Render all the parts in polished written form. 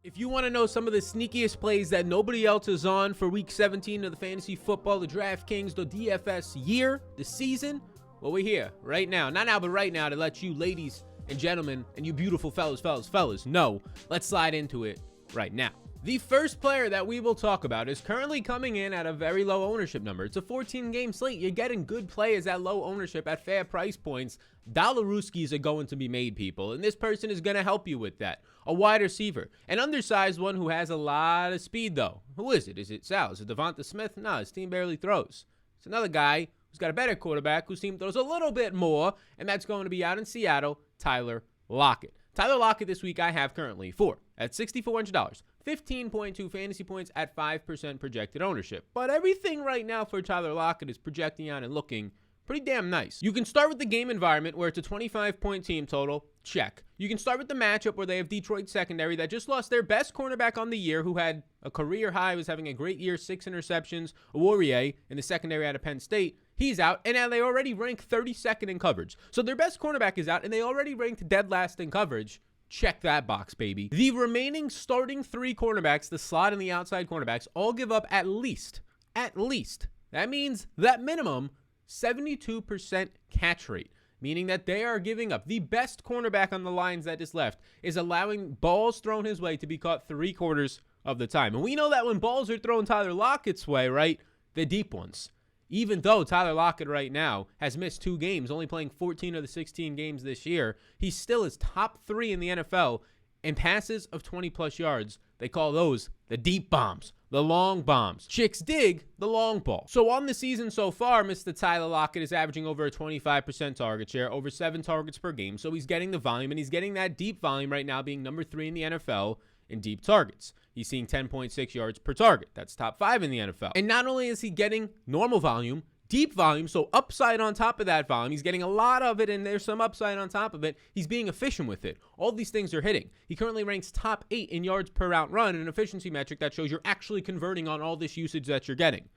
If you want to know some of the sneakiest plays that nobody else is on for week 17 of the fantasy football, the Draftkings, the DFS year, the season, well, we're here right now. Not now, but right now to let you ladies and gentlemen and you beautiful fellas know. Let's slide into it right now. The first player that we will talk about is currently coming in at a very low ownership number. It's a 14-game slate. You're getting good players at low ownership at fair price points. Dollarooskies are going to be made, people, and this person is going to help you with that. A wide receiver, an undersized one who has a lot of speed, though. Who is it? Is it Sal? Is it Devonta Smith? No, his team barely throws. It's another guy who's got a better quarterback whose team throws a little bit more, and that's going to be out in Seattle, Tyler Lockett. Tyler Lockett this week I have currently at $6,400. 15.2 fantasy points at 5% projected ownership. But everything right now for Tyler Lockett is projecting out and looking pretty damn nice. You can start with the game environment where it's a 25-point team total. Check. You can start with the matchup where they have Detroit secondary that just lost their best cornerback on the year, who had a career high, was having a great year, 6 interceptions. Warrior in the secondary out of Penn State. He's out, and now they already rank 32nd in coverage. So their best cornerback is out, and they already ranked dead last in coverage. Check that box, baby. The remaining starting 3 cornerbacks, the slot and the outside cornerbacks, all give up at least, that means that minimum 72% catch rate, meaning that they are giving up. The best cornerback on the Lions that is left is allowing balls thrown his way to be caught 3/4 of the time. And we know that when balls are thrown Tyler Lockett's way, right, the deep ones. Even though Tyler Lockett right now has missed 2 games, only playing 14 of the 16 games this year, he still is top 3 in the NFL in passes of 20-plus yards. They call those the deep bombs, the long bombs. Chicks dig the long ball. So on the season so far, Mr. Tyler Lockett is averaging over a 25% target share, over 7 targets per game. So he's getting the volume, and he's getting that deep volume right now, being number 3 in the NFL in deep targets. He's seeing 10.6 yards per target. That's top 5 in the NFL. And not only is he getting normal volume, deep volume, so upside on top of that volume. He's getting a lot of it, and there's some upside on top of it. He's being efficient with it. All these things are hitting. He currently ranks top 8 in yards per route run, an efficiency metric that shows you're actually converting on all this usage that you're getting.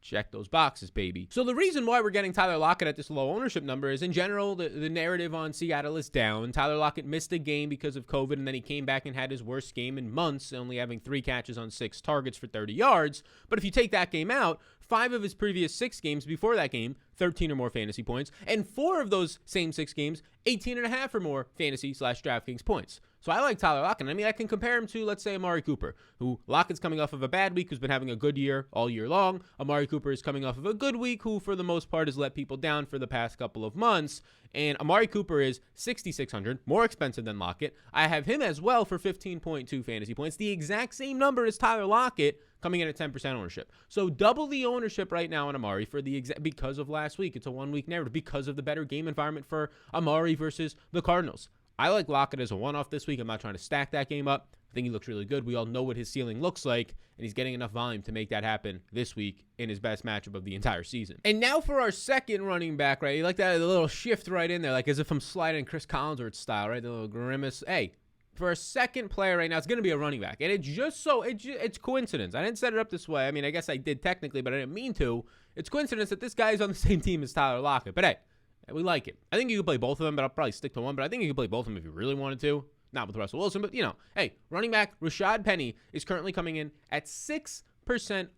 Check those boxes, baby. So the reason why we're getting Tyler Lockett at this low ownership number is, in general, the narrative on Seattle is down. Tyler Lockett missed a game because of COVID, and then he came back and had his worst game in months, only having 3 catches on 6 targets for 30 yards. But if you take that game out, 5 of his previous 6 games before that game, 13 or more fantasy points, and 4 of those same 6 games, 18.5 or more fantasy/DraftKings points. So I like Tyler Lockett. I mean, I can compare him to, let's say, Amari Cooper, who Lockett's coming off of a bad week, who's been having a good year all year long. Amari Cooper is coming off of a good week, who for the most part has let people down for the past couple of months. And Amari Cooper is $6,600, more expensive than Lockett. I have him as well for 15.2 fantasy points, the exact same number as Tyler Lockett, coming in at 10% ownership. So double the ownership right now on Amari for because of last week. It's a 1-week narrative because of the better game environment for Amari versus the Cardinals. I like Lockett as a one-off this week. I'm not trying to stack that game up. I think he looks really good. We all know what his ceiling looks like, and he's getting enough volume to make that happen this week in his best matchup of the entire season. And now for our second running back, right? You like that, the little shift right in there, like as if I'm sliding Chris Collinsworth style, right? The little grimace. Hey, for a second player right now, it's going to be a running back. And it's coincidence. I didn't set it up this way. I mean, I guess I did technically, but I didn't mean to. It's coincidence that this guy is on the same team as Tyler Lockett. But hey, we like it. I think you could play both of them, but I'll probably stick to one. But I think you could play both of them if you really wanted to. Not with Russell Wilson, but, hey, running back Rashad Penny is currently coming in at 6%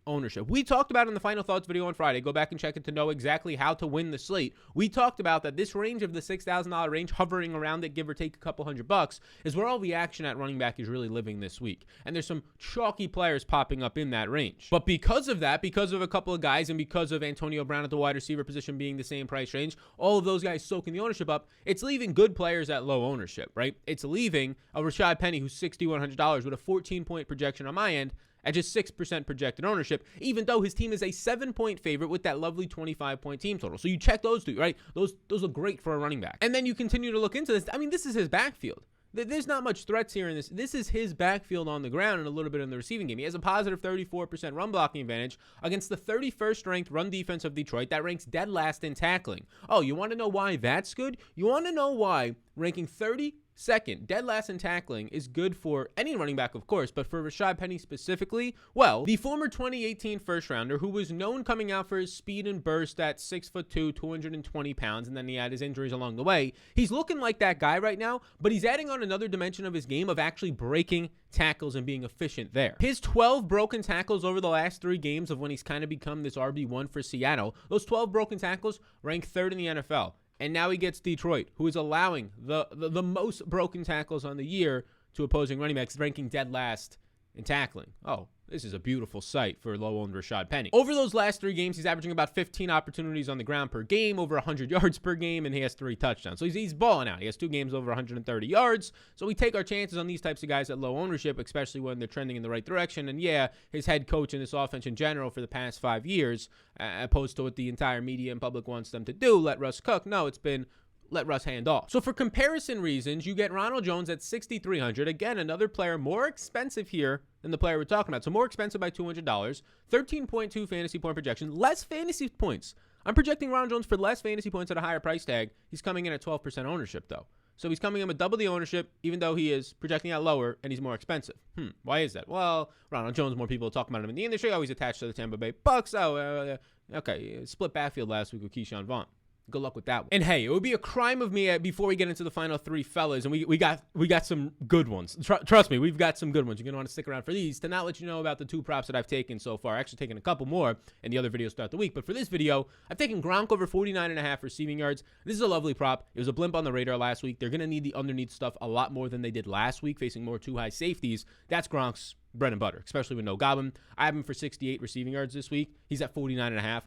ownership. We talked about in the Final Thoughts video on Friday. Go back and check it to know exactly how to win the slate. We talked about that this range of the $6,000 range, hovering around it, give or take a couple $100, is where all the action at running back is really living this week. And there's some chalky players popping up in that range. But because of that, because of a couple of guys, and because of Antonio Brown at the wide receiver position being the same price range, all of those guys soaking the ownership up, it's leaving good players at low ownership, right? It's leaving a Rashad Penny who's $6,100 with a 14-point projection on my end at just 6% projected ownership, even though his team is a 7-point favorite with that lovely 25-point team total. So you check those 2, right? Those look great for a running back. And then you continue to look into this. I mean, this is his backfield. There's not much threats here in this. This is his backfield on the ground and a little bit in the receiving game. He has a positive 34% run blocking advantage against the 31st ranked run defense of Detroit that ranks dead last in tackling. Oh, you want to know why that's good? You want to know why ranking 32nd Second, dead last in tackling is good for any running back, of course, but for Rashad Penny specifically, well, the former 2018 first rounder who was known coming out for his speed and burst at 6'2", 220 pounds, and then he had his injuries along the way. He's looking like that guy right now, but he's adding on another dimension of his game of actually breaking tackles and being efficient there. His 12 broken tackles over the last 3 games of when he's kind of become this RB1 for Seattle, those 12 broken tackles rank 3rd in the NFL. And now he gets Detroit, who is allowing the most broken tackles on the year to opposing running backs, ranking dead last in tackling. Oh, this is a beautiful sight for low-owned Rashad Penny. Over those last 3 games, he's averaging about 15 opportunities on the ground per game, over 100 yards per game, and he has 3 touchdowns. So he's balling out. He has 2 games over 130 yards. So we take our chances on these types of guys at low ownership, especially when they're trending in the right direction. And yeah, his head coach in this offense in general for the past 5 years, opposed to what the entire media and public wants them to do, let Russ cook. No, it's been let Russ hand off. So for comparison reasons, you get Ronald Jones at 6,300. Again, another player more expensive here than the player we're talking about. So more expensive by $200. 13.2 fantasy point projection. Less fantasy points. I'm projecting Ronald Jones for less fantasy points at a higher price tag. He's coming in at 12% ownership, though. So he's coming in with double the ownership, even though he is projecting out lower, and he's more expensive. Why is that? Well, Ronald Jones, more people talk about him in the industry. Always attached to the Tampa Bay Bucks. Okay. Split backfield last week with Keyshawn Vaughn. Good luck with that one. And hey, it would be a crime of me before we get into the final 3 fellas, and we got some good ones. Trust me, we've got some good ones. You're going to want to stick around for these to not let you know about the 2 props that I've taken so far. Actually taken a couple more in the other videos throughout the week. But for this video, I've taken Gronk over 49.5 receiving yards. This is a lovely prop. It was a blimp on the radar last week. They're going to need the underneath stuff a lot more than they did last week, facing more 2 high safeties. That's Gronk's bread and butter, especially with no Goblin. I have him for 68 receiving yards this week. He's at 49.5.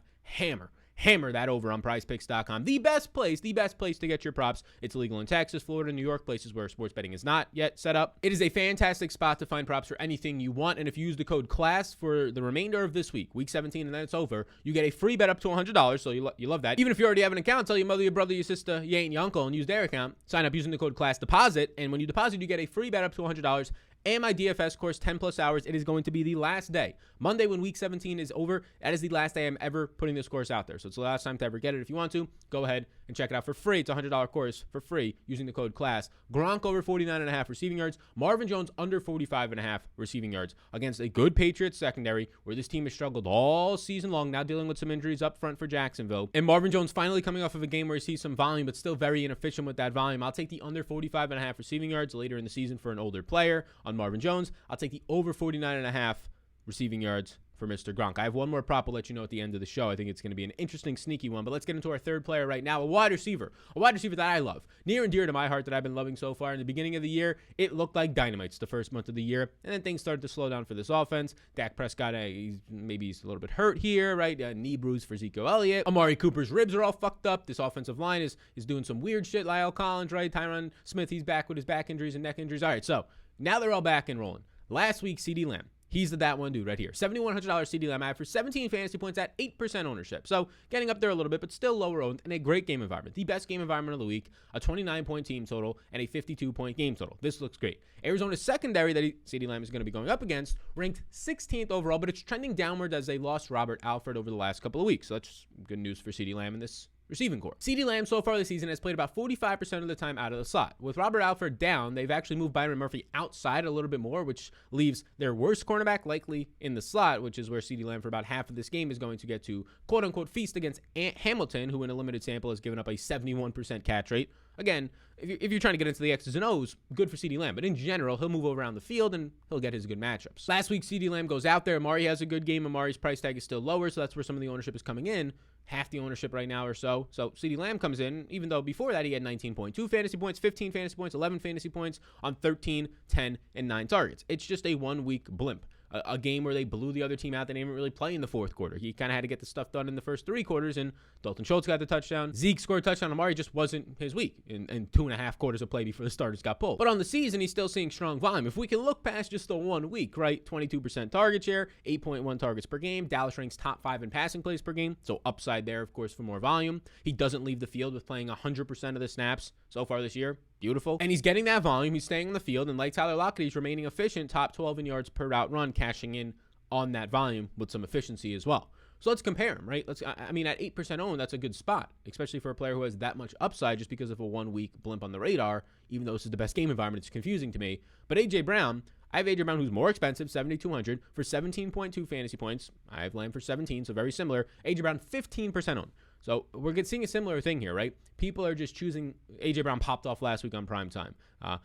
Hammer that over on PrizePicks.com. The best place to get your props. It's legal in Texas, Florida, New York, places where sports betting is not yet set up. It is a fantastic spot to find props for anything you want. And if you use the code CLASS for the remainder of this week 17, and then it's over, you get a free bet up to $100. So you love that. Even if you already have an account, tell your mother, your brother, your sister, your aunt, your uncle, and use their account. Sign up using the code CLASS deposit. And when you deposit, you get a free bet up to $100. And my DFS course, 10 plus hours. It is going to be the last day. Monday, when week 17 is over, that is the last day I'm ever putting this course out there. So it's the last time to ever get it. If you want to, go ahead and check it out for free. It's a $100 course for free using the code CLASS. Gronk over 49.5 receiving yards. Marvin Jones under 45.5 receiving yards against a good Patriots secondary where this team has struggled all season long, now dealing with some injuries up front for Jacksonville. And Marvin Jones finally coming off of a game where he sees some volume, but still very inefficient with that volume. I'll take the under 45.5 receiving yards later in the season for an older player on Marvin Jones. I'll take the over 49.5 receiving yards for Mr. Gronk. I have one more prop I'll let you know at the end of the show. I think it's going to be an interesting, sneaky one. But let's get into our third player right now, a wide receiver that I love. Near and dear to my heart that I've been loving so far. In the beginning of the year, it looked like dynamite the first month of the year. And then things started to slow down for this offense. Dak Prescott, maybe he's a little bit hurt here, right? Knee bruise for Ezekiel Elliott. Amari Cooper's ribs are all fucked up. This offensive line is doing some weird shit. Lyle Collins, right? Tyron Smith, he's back with his back injuries and neck injuries. All right, so now they're all back and rolling. Last week, CeeDee Lamb. He's that one dude right here. $7,100 CeeDee Lamb. I have for 17 fantasy points at 8% ownership. So getting up there a little bit, but still lower owned and a great game environment. The best game environment of the week, a 29-point team total and a 52-point game total. This looks great. Arizona's secondary that CeeDee Lamb is going to be going up against ranked 16th overall, but it's trending downward as they lost Robert Alford over the last couple of weeks. So that's good news for CeeDee Lamb in this receiving core. CeeDee Lamb so far this season has played about 45% of the time out of the slot. With Robert Alford down, they've actually moved Byron Murphy outside a little bit more, which leaves their worst cornerback likely in the slot, which is where CeeDee Lamb for about half of this game is going to get to quote-unquote feast against Hamilton, who in a limited sample has given up a 71% catch rate. Again, if you're trying to get into the X's and O's, good for CeeDee Lamb. But in general, he'll move around the field and he'll get his good matchups. Last week, CeeDee Lamb goes out there. Amari has a good game. Amari's price tag is still lower, so that's where some of the ownership is coming in. Half the ownership right now or so. So CeeDee Lamb comes in, even though before that he had 19.2 fantasy points, 15 fantasy points, 11 fantasy points on 13, 10, and 9 targets. It's just a one-week blimp. A game where they blew the other team out. They didn't really play in the fourth quarter. He kind of had to get the stuff done in the first 3 quarters, and Dalton Schultz got the touchdown. Zeke scored a touchdown. Amari just wasn't his week in 2.5 quarters of play before the starters got pulled. But on the season, he's still seeing strong volume. If we can look past just the 1 week, right? 22% target share, 8.1 targets per game. Dallas ranks top 5 in passing plays per game, so upside there, of course, for more volume. He doesn't leave the field with playing 100% of the snaps so far this year. Beautiful. And he's getting that volume. He's staying on the field, and like Tyler Lockett, he's remaining efficient, top 12 in yards per route run, cashing in on that volume with some efficiency as well. So let's compare him, right? I mean, at 8% owned, that's a good spot, especially for a player who has that much upside just because of a 1 week blimp on the radar. Even though this is the best game environment, it's confusing to me. But A.J. Brown, I have A.J. Brown who's more expensive, 7,200 for 17.2 fantasy points. I have Lamb for 17, so very similar. A.J. Brown, 15% owned. So we're seeing a similar thing here, right? People are just choosing. A.J. Brown popped off last week on prime time.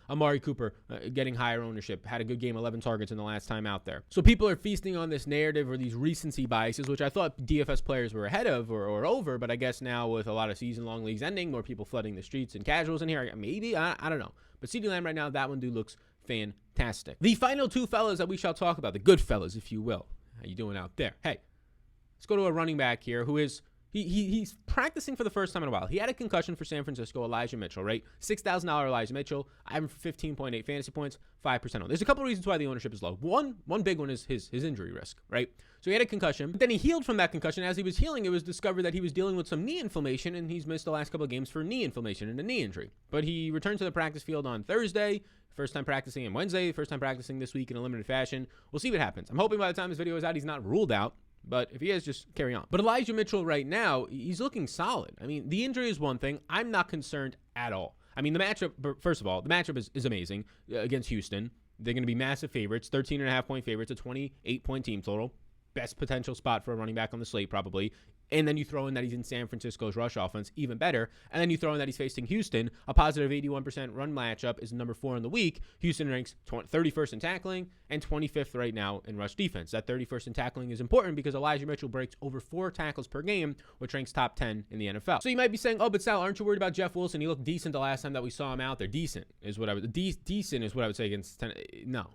Amari Cooper getting higher ownership, had a good game, 11 targets in the last time out there. So people are feasting on this narrative or these recency biases, which I thought DFS players were ahead of or over, but I guess now with a lot of season-long leagues ending, more people flooding the streets and casuals in here, maybe, I don't know. But CeeDee Lamb right now, that one dude looks fantastic. The final two fellas that we shall talk about, the good fellas, if you will. How you doing out there? Hey, let's go to a running back here who is... He's practicing for the first time in a while. He had a concussion for San Francisco, Elijah Mitchell, right? $6,000 Elijah Mitchell. I have him for 15.8 fantasy points, 5% on. There's a couple of reasons why the ownership is low. One big one is his injury risk, right? So he had a concussion, but then he healed from that concussion. As he was healing, it was discovered that he was dealing with some knee inflammation, and he's missed the last couple of games for knee inflammation and a knee injury. But he returned to the practice field on Thursday. First time practicing on Wednesday. First time practicing this week in a limited fashion. We'll see what happens. I'm hoping by the time this video is out, he's not ruled out. But if he is, just carry on. But Elijah Mitchell right now, he's looking solid. I mean, the injury is one thing. I'm not concerned at all. I mean, the matchup, first of all, the matchup is amazing against Houston. They're going to be massive favorites, 13.5-point favorites, a 28-point team total. Best potential spot for a running back on the slate, probably. And then you throw in that he's in San Francisco's rush offense, even better. And then you throw in that he's facing Houston. A positive 81% run matchup is number 4 in the week. Houston ranks 31st in tackling and 25th right now in rush defense. That 31st in tackling is important because Elijah Mitchell breaks over 4 tackles per game, which ranks top 10 in the NFL. So you might be saying, oh, but Sal, aren't you worried about Jeff Wilson? He looked decent the last time that we saw him out there. Decent is what I would say against 10. No.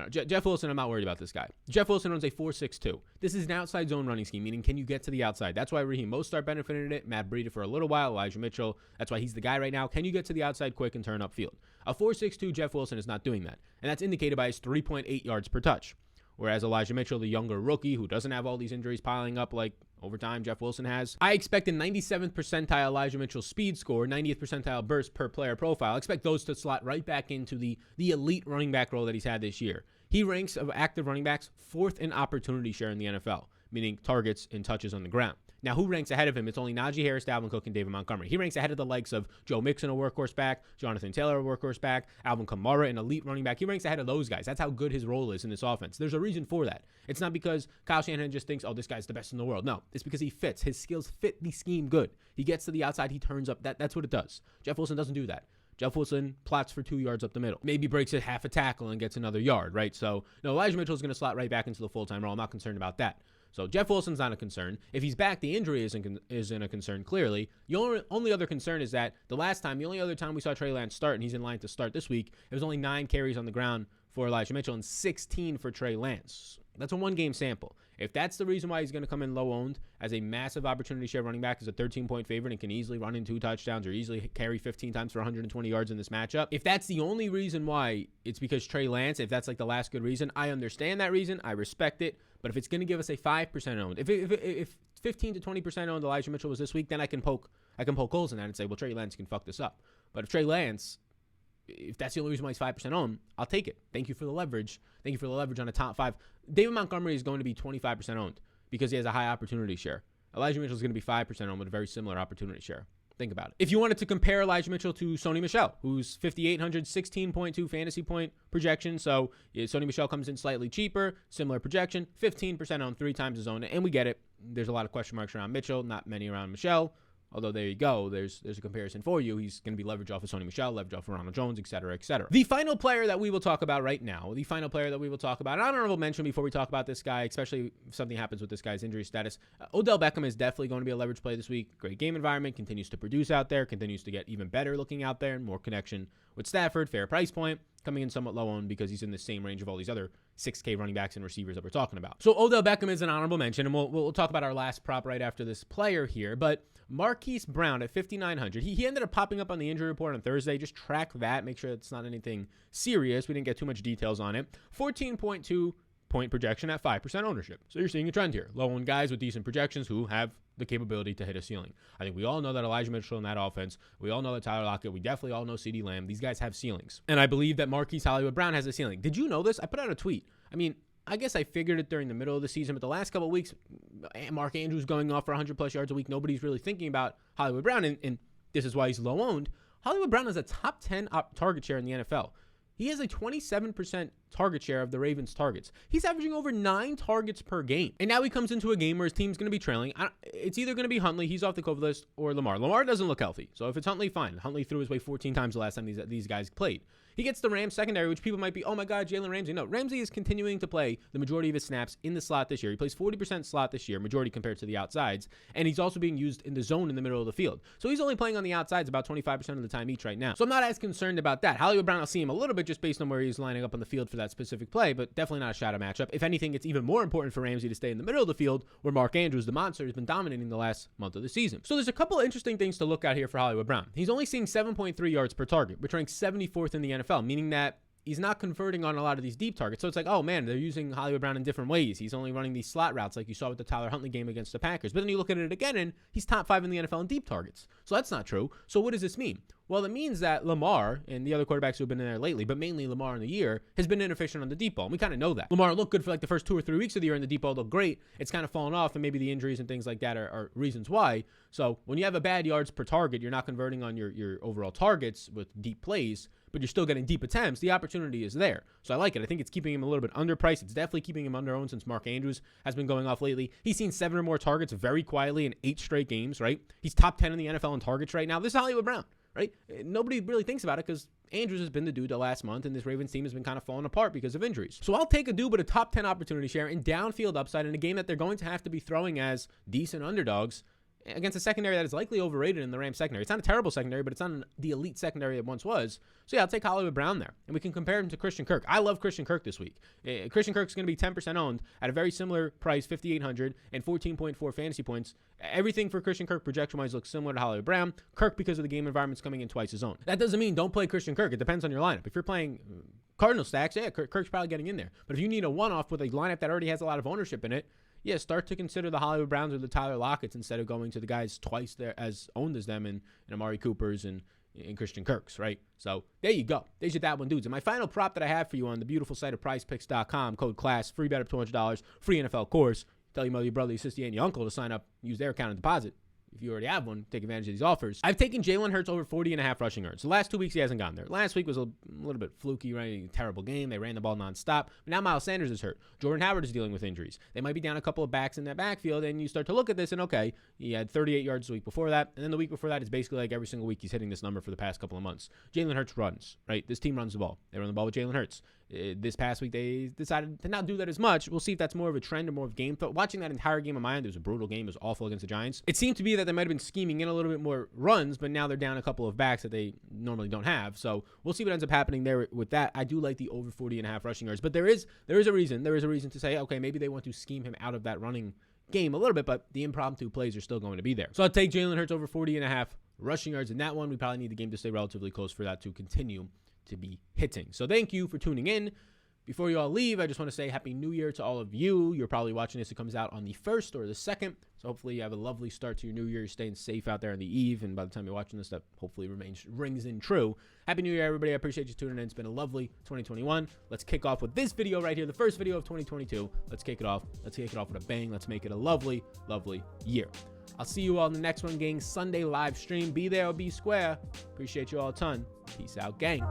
Jeff Wilson, I'm not worried about this guy. Jeff Wilson runs a 4.62. This is an outside zone running scheme, meaning can you get to the outside? That's why Raheem Mostert benefited it. Matt Breida for a little while. Elijah Mitchell. That's why he's the guy right now. Can you get to the outside quick and turn upfield? A 4.62 Jeff Wilson is not doing that. And that's indicated by his 3.8 yards per touch. Whereas Elijah Mitchell, the younger rookie who doesn't have all these injuries piling up like over time Jeff Wilson has. I expect a 97th percentile Elijah Mitchell speed score, 90th percentile burst per player profile. I expect those to slot right back into the elite running back role that he's had this year. He ranks of active running backs 4th in opportunity share in the NFL, meaning targets and touches on the ground. Now, who ranks ahead of him? It's only Najee Harris, Dalvin Cook, and David Montgomery. He ranks ahead of the likes of Joe Mixon, a workhorse back, Jonathan Taylor, a workhorse back, Alvin Kamara, an elite running back. He ranks ahead of those guys. That's how good his role is in this offense. There's a reason for that. It's not because Kyle Shanahan just thinks, oh, this guy's the best in the world. No, it's because he fits. His skills fit the scheme good. He gets to the outside. He turns up. That's what it does. Jeff Wilson doesn't do that. Jeff Wilson plots for 2 yards up the middle. Maybe breaks it half a tackle and gets another yard, right? So, no, Elijah Mitchell is going to slot right back into the full-time role. I'm not concerned about that. So Jeff Wilson's not a concern. If he's back, the injury isn't a concern, clearly. The only other concern is that the only other time we saw Trey Lance start, and he's in line to start this week, it was only 9 carries on the ground for Elijah Mitchell and 16 for Trey Lance. That's a 1-game sample. If that's the reason why he's going to come in low-owned as a massive opportunity share running back, as a 13-point favorite and can easily run in 2 touchdowns or easily carry 15 times for 120 yards in this matchup, if that's the only reason why it's because Trey Lance, if that's like the last good reason, I understand that reason. I respect it. But if it's going to give us a 5% owned, if 15 to 20% owned Elijah Mitchell was this week, then I can poke holes in that and say, well, Trey Lance can fuck this up. But if Trey Lance, if that's the only reason why he's 5% owned, I'll take it. Thank you for the leverage. Thank you for the leverage on a top 5. David Montgomery is going to be 25% owned because he has a high opportunity share. Elijah Mitchell is going to be 5% owned with a very similar opportunity share. Think about it. If you wanted to compare Elijah Mitchell to Sony Michel, who's 5,800, 16.2 fantasy point projection. So Sony Michel comes in slightly cheaper, similar projection, 15% owned, 3 times his own. And we get it. There's a lot of question marks around Mitchell, not many around Michel. Although there you go, there's a comparison for you. He's going to be leveraged off of Sony Michel, leveraged off of Ronald Jones, et cetera, et cetera. The final player that we will talk about right now, an honorable mention before we talk about this guy, especially if something happens with this guy's injury status. Odell Beckham is definitely going to be a leverage play this week. Great game environment, continues to produce out there, continues to get even better looking out there, and more connection with Stafford, fair price point, coming in somewhat low owned because he's in the same range of all these other 6K running backs and receivers that we're talking about. So Odell Beckham is an honorable mention, and we'll talk about our last prop right after this player here. But Marquise Brown at 5,900. He ended up popping up on the injury report on Thursday. Just track that. Make sure it's not anything serious. We didn't get too much details on it. 14.2 point projection at 5% ownership. So you're seeing a trend here. Low-owned guys with decent projections who have the capability to hit a ceiling. I think we all know that Elijah Mitchell in that offense. We all know that Tyler Lockett. We definitely all know CeeDee Lamb. These guys have ceilings. And I believe that Marquise Hollywood Brown has a ceiling. Did you know this? I put out a tweet. I mean, I guess I figured it during the middle of the season, but the last couple of weeks, Mark Andrews going off for 100-plus yards a week. Nobody's really thinking about Hollywood Brown, and this is why he's low-owned. Hollywood Brown has a top 10 target share in the NFL. He has a 27% target share of the Ravens' targets. He's averaging over 9 targets per game. And now he comes into a game where his team's going to be trailing. It's either going to be Huntley, he's off the COVID list, or Lamar. Lamar doesn't look healthy. So if it's Huntley, fine. Huntley threw his way 14 times the last time these guys played. He gets the Rams secondary, which people might be, oh my God, Jalen Ramsey. No, Ramsey is continuing to play the majority of his snaps in the slot this year. He plays 40% slot this year, majority compared to the outsides. And he's also being used in the zone in the middle of the field. So he's only playing on the outsides about 25% of the time each right now. So I'm not as concerned about that. Hollywood Brown, I'll see him a little bit just based on where he's lining up on the field for that specific play, but definitely not a shadow matchup. If anything, it's even more important for Ramsey to stay in the middle of the field where Mark Andrews, the monster, has been dominating the last month of the season. So there's a couple of interesting things to look at here for Hollywood Brown. He's only seeing 7.3 yards per target, which ranks 74th in the NFL, meaning that he's not converting on a lot of these deep targets. So it's like, oh man, they're using Hollywood Brown in different ways. He's only running these slot routes like you saw with the Tyler Huntley game against the Packers. But then you look at it again and he's top 5 in the NFL in deep targets. So that's not true. So what does this mean? Well, it means that Lamar and the other quarterbacks who have been in there lately, but mainly Lamar in the year, has been inefficient on the deep ball. And we kind of know that. Lamar looked good for like the first 2 or 3 weeks of the year, and the deep ball looked great. It's kind of fallen off, and maybe the injuries and things like that are reasons why. So when you have a bad yards per target, you're not converting on your overall targets with deep plays, but you're still getting deep attempts. The opportunity is there. So I like it. I think it's keeping him a little bit underpriced. It's definitely keeping him under-owned since Mark Andrews has been going off lately. He's seen 7 or more targets very quietly in 8 straight games, right? He's top 10 in the NFL in targets right now. This is Hollywood Brown, right? Nobody really thinks about it because Andrews has been the dude the last month, and this Ravens team has been kind of falling apart because of injuries. So I'll take a dude with a top 10 opportunity share and downfield upside in a game that they're going to have to be throwing as decent underdogs against a secondary that is likely overrated in the Rams secondary. It's not a terrible secondary, but it's not the elite secondary it once was. So yeah, I'll take Hollywood Brown there, and we can compare him to Christian Kirk. I love Christian Kirk this week. Christian Kirk's going to be 10% owned at a very similar price, $5,800 and 14.4 fantasy points. Everything for Christian Kirk projection-wise looks similar to Hollywood Brown. Kirk, because of the game environment's coming in twice his own. That doesn't mean don't play Christian Kirk. It depends on your lineup. If you're playing Cardinal stacks, yeah, Kirk's probably getting in there. But if you need a one-off with a lineup that already has a lot of ownership in it, yeah, start to consider the Hollywood Browns or the Tyler Locketts instead of going to the guys twice there as owned as them and Amari Coopers and Christian Kirks, right? So there you go. There's your that one, dudes. And my final prop that I have for you on the beautiful site of PrizePicks.com, code CLASS, free bet up $200, free NFL course. Tell your mother, your brother, your sister, and your uncle to sign up, use their account and deposit. If you already have one, take advantage of these offers. I've taken Jalen Hurts over 40.5 rushing yards. The last 2 weeks, he hasn't gone there. Last week was a little bit fluky, right? Terrible game. They ran the ball nonstop. But now Miles Sanders is hurt. Jordan Howard is dealing with injuries. They might be down a couple of backs in that backfield, and you start to look at this, and okay, he had 38 yards the week before that, and then the week before that, it's basically like every single week he's hitting this number for the past couple of months. Jalen Hurts runs, right? This team runs the ball. They run the ball with Jalen Hurts. This past week, they decided to not do that as much. We'll see if that's more of a trend or more of a game. But watching that entire game of mine, it was a brutal game. It was awful against the Giants. It seemed to be that they might have been scheming in a little bit more runs, but now they're down a couple of backs that they normally don't have. So we'll see what ends up happening there with that. I do like the over 40.5 rushing yards, but there is a reason. There is a reason to say, okay, maybe they want to scheme him out of that running game a little bit, but the impromptu plays are still going to be there. So I'll take Jalen Hurts over 40.5 rushing yards in that one. We probably need the game to stay relatively close for that to continue to be hitting. So thank you for tuning in. Before you all leave, I just want to say Happy New Year to all of you. You're probably watching this. It comes out on the 1st or the 2nd. So hopefully you have a lovely start to your new year. You're staying safe out there on the eve. And by the time you're watching this, that hopefully rings in true. Happy New Year, everybody. I appreciate you tuning in. It's been a lovely 2021. Let's kick off with this video right here, the first video of 2022. Let's kick it off. Let's kick it off with a bang. Let's make it a lovely, lovely year. I'll see you all in the next one, gang. Sunday live stream. Be there or be square. Appreciate you all a ton. Peace out, gang.